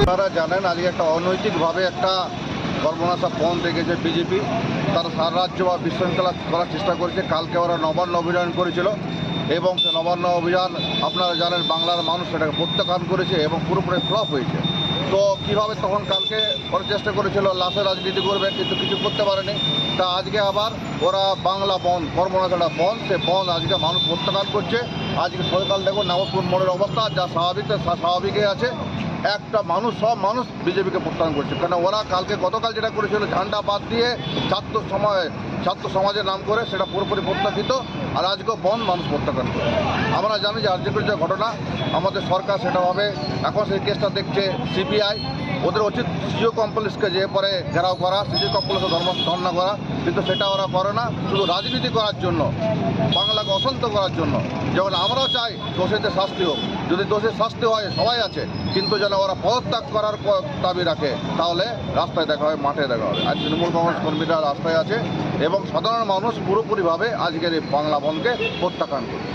আপনারা জানেন আজকে একটা অনৈতিকভাবে একটা সর্বনাশা পণ রেখেছে বিজেপি। তারা সারা রাজ্য বা বিশৃঙ্খলা করার চেষ্টা করেছে। কালকে ওরা নবান্ন অভিযান করেছিল এবং সে নবান্ন অভিযান আপনারা জানেন বাংলার মানুষ সেটাকে প্রত্যাখ্যান করেছে এবং পুরোপুরি ফ্লপ হয়েছে। তো কীভাবে তখন কালকে ওরা চেষ্টা করেছিল লাশের রাজনীতি করবে, কিন্তু কিছু করতে পারেনি। তা আজকে আবার ওরা বাংলা বন্ধ, কর্মনাশাটা বন্ধ, সে বন্ধ আজকে মানুষ প্রত্যাখ্যান করছে। আজকে সকাল দেখুন নবপুর মোড়ের অবস্থা যা স্বাভাবিকই আছে। একটা মানুষ, সব মানুষ বিজেপিকে প্রত্যাখ্যান করছে। কারণ ওরা গতকাল যেটা করেছিল ঝান্ডা বাদ দিয়ে ছাত্র সমাজের নাম করে সেটা পুরোপুরি প্রত্যাখ্যিত, আর আজকেও বন্ধ মানুষ প্রত্যাখ্যান করে। আমরা জানি যে আর্যিকর যে ঘটনা, আমাদের সরকার সেটা হবে, এখন সেই কেসটা দেখছে সিবিআই। ওদের উচিত সিজিও কমপ্লেক্সকে যে পরে ঘেরাও করা, সিজিও কমপ্লেক্সে ধর্ণা করা, কিন্তু সেটা ওরা করে না। শুধু রাজনীতি করার জন্য, বাংলাকে অশান্ত করার জন্য। যেমন আমরাও চাই দোষীদের শাস্তি হোক, যদি দোষীর শাস্তি হয় সবাই আছে, কিন্তু যেন ওরা পদত্যাগ করার দাবি রাখে, তাহলে রাস্তায় দেখা হবে, মাঠে দেখা হবে। আজ তৃণমূল কংগ্রেস কর্মীরা রাস্তায় আছে এবং সাধারণ মানুষ পুরোপুরিভাবে আজকের এই বাংলা বনকে প্রত্যাখ্যান করছে।